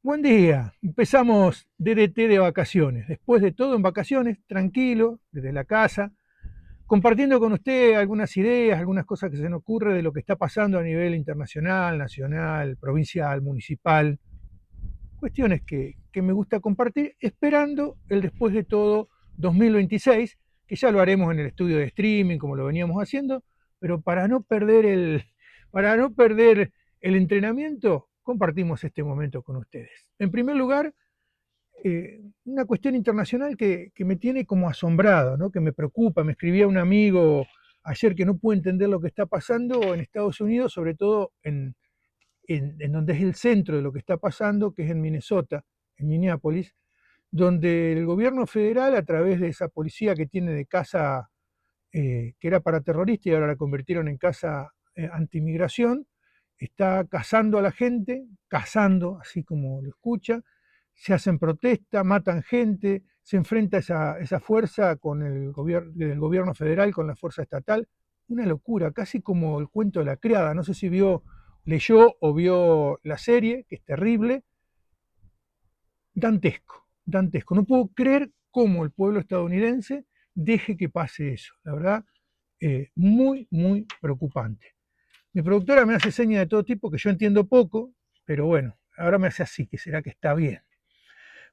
Buen día, empezamos DDT de vacaciones. Después de todo en vacaciones, tranquilo, desde la casa, compartiendo con usted algunas ideas, algunas cosas que se nos ocurre de lo que está pasando a nivel internacional, nacional, provincial, municipal. Cuestiones que me gusta compartir, esperando el después de todo 2026, que ya lo haremos en el estudio de streaming, como lo veníamos haciendo, pero para no perder el entrenamiento, compartimos este momento con ustedes. En primer lugar, una cuestión internacional que me tiene como asombrado, ¿no? Que me preocupa. Me escribía un amigo ayer que no puede entender lo que está pasando en Estados Unidos, sobre todo en donde es el centro de lo que está pasando, que es en Minnesota, en Minneapolis, donde el gobierno federal, a través de esa policía que tiene de casa, que era para terroristas y ahora la convirtieron en casa antimigración, está cazando a la gente, cazando, así como lo escucha, se hacen protestas, matan gente, se enfrenta esa fuerza con del gobierno federal, con la fuerza estatal. Una locura, casi como el cuento de la criada. No sé si leyó o vio la serie, que es terrible, dantesco, dantesco. No puedo creer cómo el pueblo estadounidense deje que pase eso. La verdad, muy, muy preocupante. Mi productora me hace señas de todo tipo que yo entiendo poco, pero bueno, ahora me hace así, que será que está bien.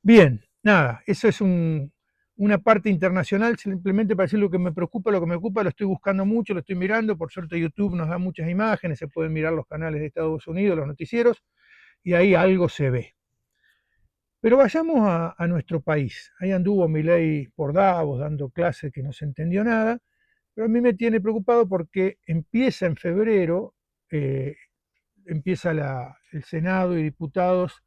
Bien, nada, eso es una parte internacional, simplemente para decir lo que me ocupa, lo estoy buscando mucho, lo estoy mirando, por suerte YouTube nos da muchas imágenes, se pueden mirar los canales de Estados Unidos, los noticieros, y ahí algo se ve. Pero vayamos a nuestro país. Ahí anduvo Milei por Davos dando clases que no se entendió nada, pero a mí me tiene preocupado porque empieza en febrero, eh, empieza el Senado y diputados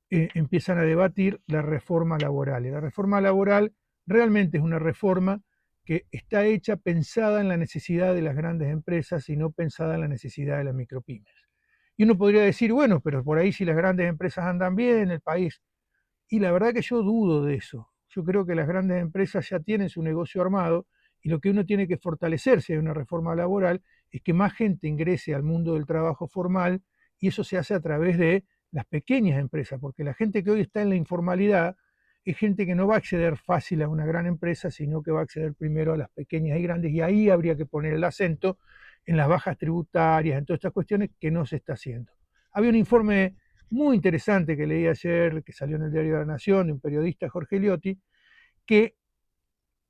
empiezan a debatir la reforma laboral. Y la reforma laboral realmente es una reforma que está hecha pensada en la necesidad de las grandes empresas y no pensada en la necesidad de las micropymes. Y uno podría decir, bueno, pero por ahí si las grandes empresas andan bien, el país. Y la verdad que yo dudo de eso. Yo creo que las grandes empresas ya tienen su negocio armado y lo que uno tiene que fortalecer si hay una reforma laboral es que más gente ingrese al mundo del trabajo formal y eso se hace a través de las pequeñas empresas, porque la gente que hoy está en la informalidad es gente que no va a acceder fácil a una gran empresa, sino que va a acceder primero a las pequeñas y grandes y ahí habría que poner el acento en las bajas tributarias, en todas estas cuestiones que no se está haciendo. Había un informe muy interesante que leí ayer, que salió en el Diario de la Nación, de un periodista, Jorge Liotti, que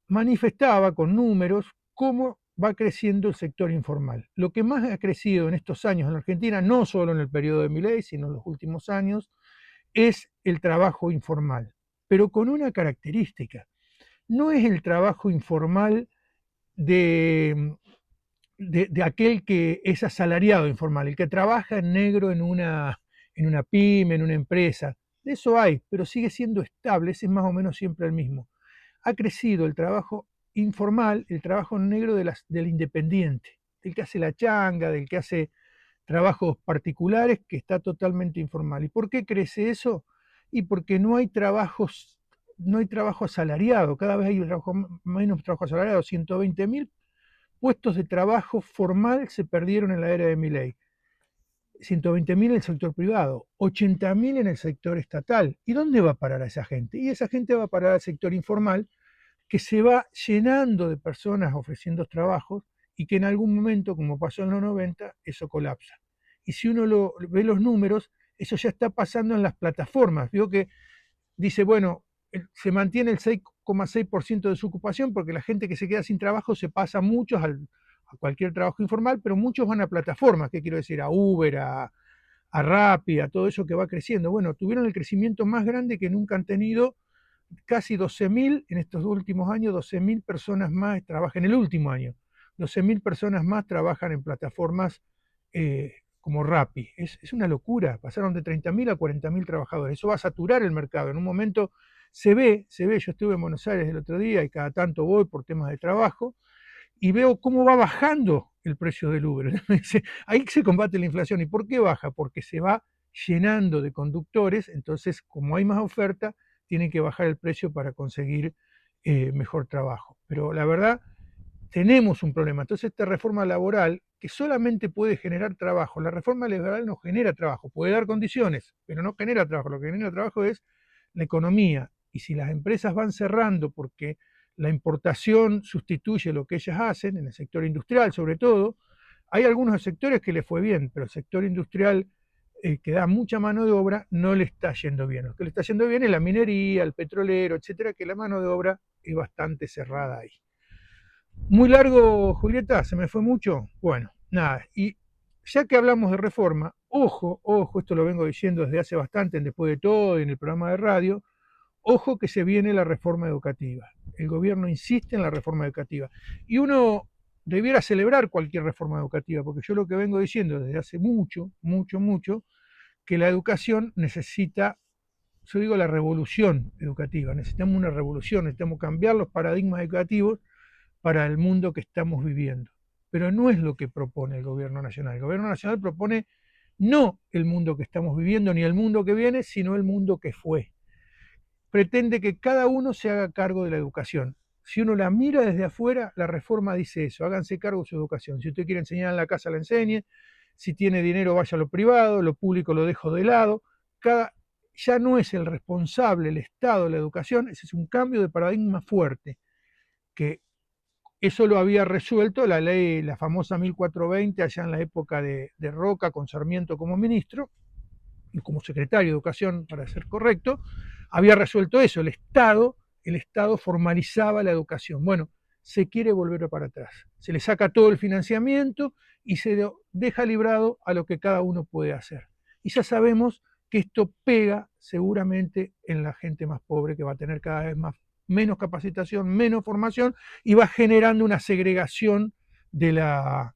manifestaba con números cómo va creciendo el sector informal. Lo que más ha crecido en estos años en la Argentina, no solo en el periodo de Milei, sino en los últimos años, es el trabajo informal, pero con una característica. No es el trabajo informal de, de aquel que es asalariado informal, el que trabaja en negro en una pyme, en una empresa. De eso hay, pero sigue siendo estable, ese es más o menos siempre el mismo. Ha crecido el trabajo informal, el trabajo negro del independiente, del que hace la changa, del que hace trabajos particulares, que está totalmente informal. ¿Y por qué crece eso? Y porque no hay trabajo asalariado, cada vez hay menos trabajo asalariado, 120.000 puestos de trabajo formal se perdieron en la era de Milei. 120.000 en el sector privado, 80.000 en el sector estatal. ¿Y dónde va a parar a esa gente? Y esa gente va a parar al sector informal, que se va llenando de personas ofreciendo trabajos y que en algún momento, como pasó en los 90, eso colapsa. Y si uno ve los números, eso ya está pasando en las plataformas. Vio que dice, bueno, se mantiene el 6,6% de su ocupación porque la gente que se queda sin trabajo se pasa muchos a cualquier trabajo informal, pero muchos van a plataformas, ¿qué quiero decir? A Uber, a Rappi, a todo eso que va creciendo. Bueno, tuvieron el crecimiento más grande que nunca han tenido, casi 12.000 en estos últimos años, 12.000 personas más trabajan en el último año, 12.000 personas más trabajan en plataformas como Rappi. Es una locura, pasaron de 30.000 a 40.000 trabajadores, eso va a saturar el mercado, en un momento yo estuve en Buenos Aires el otro día y cada tanto voy por temas de trabajo y veo cómo va bajando el precio del Uber. Ahí se combate la inflación. ¿Y por qué baja? Porque se va llenando de conductores, entonces como hay más oferta, tienen que bajar el precio para conseguir mejor trabajo. Pero la verdad, tenemos un problema. Entonces esta reforma laboral, que solamente puede generar trabajo. La reforma laboral no genera trabajo, puede dar condiciones, pero no genera trabajo. Lo que genera trabajo es la economía. Y si las empresas van cerrando porque la importación sustituye lo que ellas hacen, en el sector industrial sobre todo, hay algunos sectores que le fue bien, pero el sector industrial que da mucha mano de obra no le está yendo bien. Lo que le está yendo bien es la minería, el petrolero, etcétera, que la mano de obra es bastante cerrada ahí. Muy largo, Julieta, se me fue mucho. Bueno, nada, y ya que hablamos de reforma, ojo, ojo, esto lo vengo diciendo desde hace bastante, en Después de Todo, en el programa de radio, ojo que se viene la reforma educativa. El gobierno insiste en la reforma educativa. Y uno debiera celebrar cualquier reforma educativa, porque yo lo que vengo diciendo desde hace mucho, mucho, mucho, que la educación necesita, yo digo la revolución educativa, necesitamos una revolución, necesitamos cambiar los paradigmas educativos para el mundo que estamos viviendo. Pero no es lo que propone el gobierno nacional. El gobierno nacional propone no el mundo que estamos viviendo ni el mundo que viene, sino el mundo que fue. Pretende que cada uno se haga cargo de la educación. Si uno la mira desde afuera, la reforma dice eso, háganse cargo de su educación. Si usted quiere enseñar en la casa, la enseñe. Si tiene dinero, vaya a lo privado, lo público lo dejo de lado. Ya no es el responsable el Estado de la educación, ese es un cambio de paradigma fuerte, que eso lo había resuelto la ley, la famosa 1420, allá en la época de Roca, con Sarmiento como ministro, y como secretario de Educación, para ser correcto, había resuelto eso, el Estado formalizaba la educación. Bueno, se quiere volver para atrás, se le saca todo el financiamiento y se deja librado a lo que cada uno puede hacer. Y ya sabemos que esto pega seguramente en la gente más pobre, que va a tener cada vez menos capacitación, menos formación, y va generando una segregación de la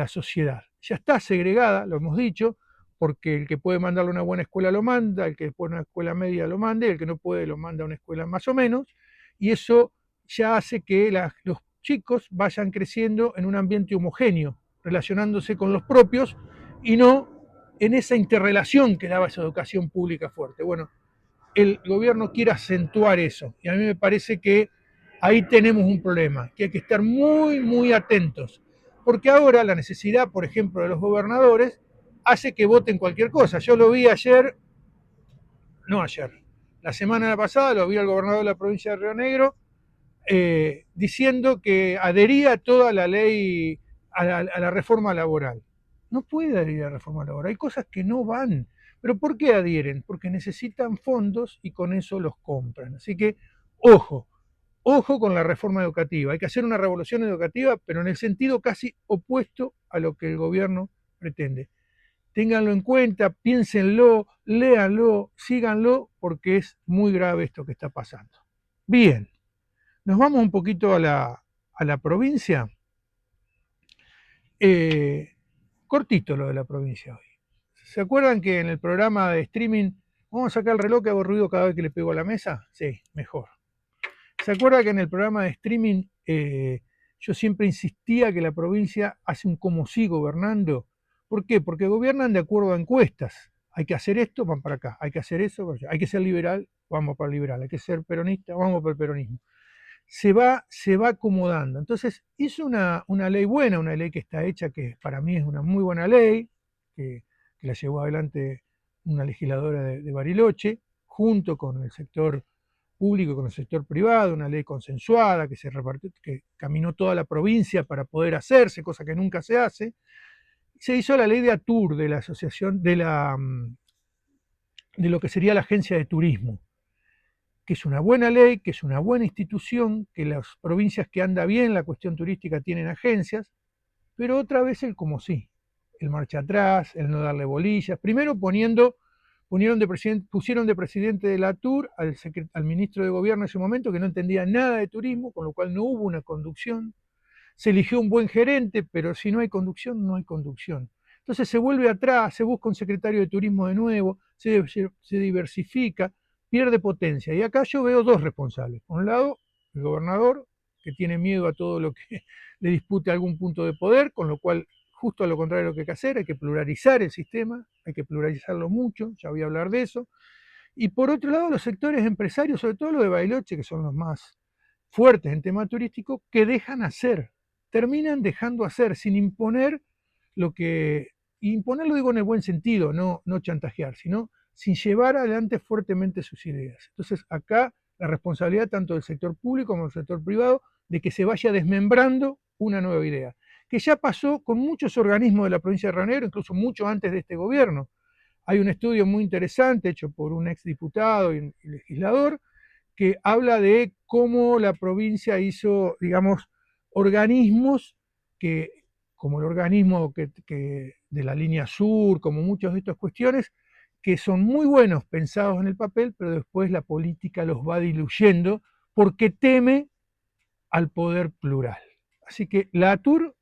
sociedad. Ya está segregada, lo hemos dicho, porque el que puede mandarlo a una buena escuela lo manda, el que puede a una escuela media lo manda, y el que no puede lo manda a una escuela más o menos, y eso ya hace que los chicos vayan creciendo en un ambiente homogéneo, relacionándose con los propios y no en esa interrelación que daba esa educación pública fuerte. Bueno, el gobierno quiere acentuar eso, y a mí me parece que ahí tenemos un problema, que hay que estar muy, muy atentos, porque ahora la necesidad, por ejemplo, de los gobernadores hace que voten cualquier cosa. Yo lo vi ayer, no ayer, la semana pasada lo vi al gobernador de la provincia de Río Negro diciendo que adhería a toda la ley, a la reforma laboral. No puede adherir a la reforma laboral, hay cosas que no van. ¿Pero por qué adhieren? Porque necesitan fondos y con eso los compran. Así que, ojo, ojo con la reforma educativa. Hay que hacer una revolución educativa, pero en el sentido casi opuesto a lo que el gobierno pretende. Ténganlo en cuenta, piénsenlo, léanlo, síganlo, porque es muy grave esto que está pasando. Bien, nos vamos un poquito a la provincia. Cortito lo de la provincia hoy. ¿Se acuerdan que en el programa de streaming, vamos a sacar el reloj que hago ruido cada vez que le pego a la mesa? Sí, mejor. ¿Se acuerda que en el programa de streaming yo siempre insistía que la provincia hace un como sí gobernando? ¿Por qué? Porque gobiernan de acuerdo a encuestas. Hay que hacer esto, van para acá. Hay que hacer eso, hay que ser liberal, vamos para el liberal. Hay que ser peronista, vamos para el peronismo. Se va acomodando. Entonces, hizo una ley buena, una ley que está hecha, que para mí es una muy buena ley, que la llevó adelante una legisladora de Bariloche, junto con el sector público, con el sector privado, una ley consensuada que se repartió, que caminó toda la provincia para poder hacerse, cosa que nunca se hace. Se hizo la ley de ATUR, de la asociación, de lo que sería la agencia de turismo, que es una buena ley, que es una buena institución, que las provincias que anda bien la cuestión turística tienen agencias, pero otra vez el como sí, el marcha atrás, el no darle bolillas. Primero pusieron de presidente de la TUR al ministro de gobierno en ese momento, que no entendía nada de turismo, con lo cual no hubo una conducción. Se eligió un buen gerente, pero si no hay conducción, no hay conducción. Entonces se vuelve atrás, se busca un secretario de turismo de nuevo, se diversifica, pierde potencia. Y acá yo veo dos responsables. Por un lado, el gobernador, que tiene miedo a todo lo que le dispute algún punto de poder, con lo cual, justo a lo contrario de lo que hay que hacer, hay que pluralizar el sistema, hay que pluralizarlo mucho, ya voy a hablar de eso. Y por otro lado, los sectores empresarios, sobre todo los de Bariloche, que son los más fuertes en tema turístico, que dejan hacer, terminan dejando hacer sin imponer y imponerlo digo en el buen sentido, no chantajear, sino sin llevar adelante fuertemente sus ideas. Entonces acá la responsabilidad tanto del sector público como del sector privado de que se vaya desmembrando una nueva idea, que ya pasó con muchos organismos de la provincia de Río Negro, incluso mucho antes de este gobierno. Hay un estudio muy interesante hecho por un exdiputado y legislador que habla de cómo la provincia hizo, digamos, organismos que, como el organismo de la línea sur, como muchas de estas cuestiones, que son muy buenos pensados en el papel, pero después la política los va diluyendo porque teme al poder plural. Así que la ATUR,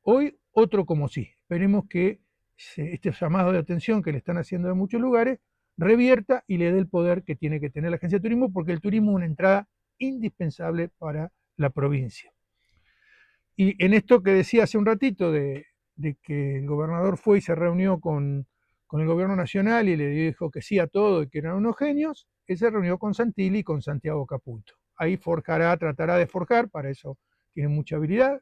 hoy otro como sí. Esperemos que este llamado de atención que le están haciendo en muchos lugares revierta y le dé el poder que tiene que tener la agencia de turismo, porque el turismo es una entrada indispensable para la provincia. Y en esto que decía hace un ratito de que el gobernador fue y se reunió con el gobierno nacional y le dijo que sí a todo y que eran unos genios, él se reunió con Santilli y con Santiago Caputo. Ahí tratará de forjar, para eso tiene mucha habilidad,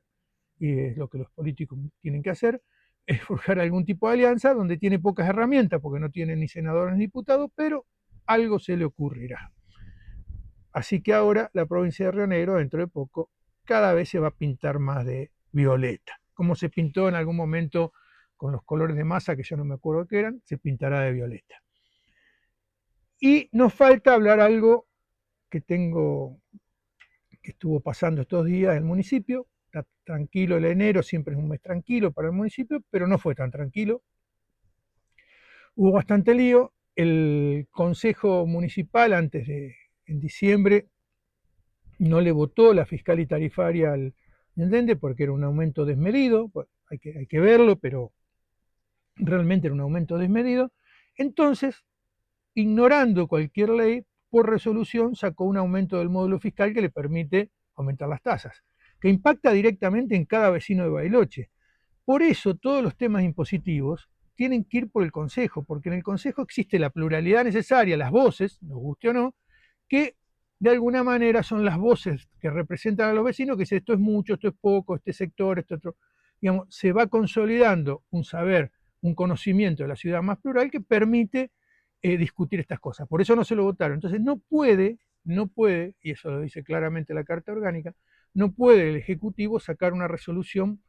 y es lo que los políticos tienen que hacer, es forjar algún tipo de alianza donde tiene pocas herramientas, porque no tiene ni senadores ni diputados, pero algo se le ocurrirá. Así que ahora la provincia de Río Negro, dentro de poco, cada vez se va a pintar más de violeta. Como se pintó en algún momento con los colores de masa, que yo no me acuerdo qué eran, se pintará de violeta. Y nos falta hablar algo que estuvo pasando estos días en el municipio. Está tranquilo el enero, siempre es un mes tranquilo para el municipio, pero no fue tan tranquilo. Hubo bastante lío. El Consejo Municipal, en diciembre, no le votó la fiscal y tarifaria al intendente porque era un aumento desmedido. Bueno, hay que verlo, pero realmente era un aumento desmedido. Entonces, ignorando cualquier ley, por resolución sacó un aumento del módulo fiscal que le permite aumentar las tasas, que impacta directamente en cada vecino de Bariloche. Por eso todos los temas impositivos tienen que ir por el Consejo, porque en el Consejo existe la pluralidad necesaria, las voces, nos guste o no, que de alguna manera son las voces que representan a los vecinos, que dicen esto es mucho, esto es poco, este sector, esto otro. Digamos, se va consolidando un saber, un conocimiento de la ciudad más plural que permite discutir estas cosas. Por eso no se lo votaron. Entonces no puede, y eso lo dice claramente la Carta Orgánica, no puede el Ejecutivo sacar una resolución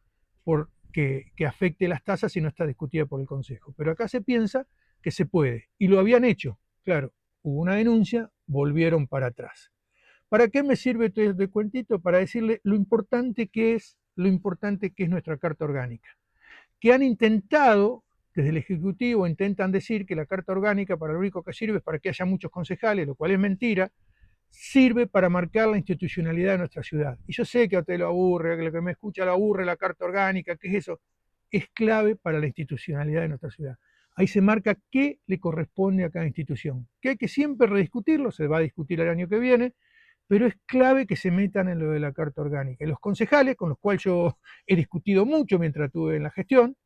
que afecte las tasas si no está discutida por el Consejo. Pero acá se piensa que se puede, y lo habían hecho, claro, hubo una denuncia, volvieron para atrás. ¿Para qué me sirve este cuentito? Para decirle lo importante que es nuestra Carta Orgánica. Que han intentado, desde el Ejecutivo, intentan decir que la Carta Orgánica para lo único que sirve es para que haya muchos concejales, lo cual es mentira, sirve para marcar la institucionalidad de nuestra ciudad. Y yo sé que a usted lo aburre, que lo que me escucha lo aburre la Carta Orgánica, ¿qué es eso? Es clave para la institucionalidad de nuestra ciudad. Ahí se marca qué le corresponde a cada institución, que hay que siempre rediscutirlo, se va a discutir el año que viene, pero es clave que se metan en lo de la Carta Orgánica. Y los concejales, con los cuales yo he discutido mucho mientras estuve en la gestión,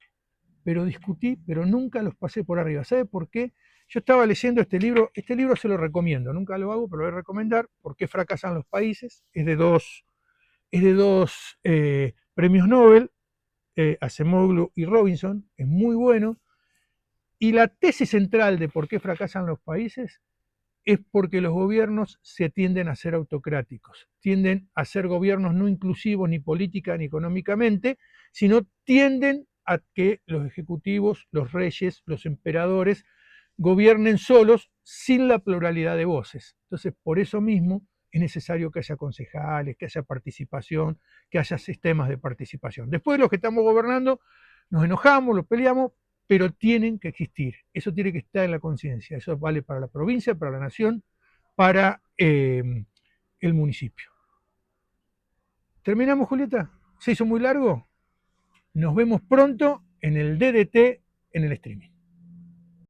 pero discutí, pero nunca los pasé por arriba. ¿Sabe por qué? Yo estaba leyendo este libro se lo recomiendo, nunca lo hago, pero lo voy a recomendar, ¿Por qué fracasan los países? Es de dos premios Nobel, Acemoglu y Robinson, es muy bueno, y la tesis central de por qué fracasan los países es porque los gobiernos se tienden a ser autocráticos, tienden a ser gobiernos no inclusivos ni política ni económicamente, sino tienden a que los ejecutivos, los reyes, los emperadores gobiernen solos sin la pluralidad de voces. Entonces, por eso mismo es necesario que haya concejales, que haya participación, que haya sistemas de participación. Después los que estamos gobernando nos enojamos, los peleamos, pero tienen que existir. Eso tiene que estar en la conciencia. Eso vale para la provincia, para la nación, para el municipio. ¿Terminamos, Julieta? ¿Se hizo muy largo? Nos vemos pronto en el DDT en el streaming.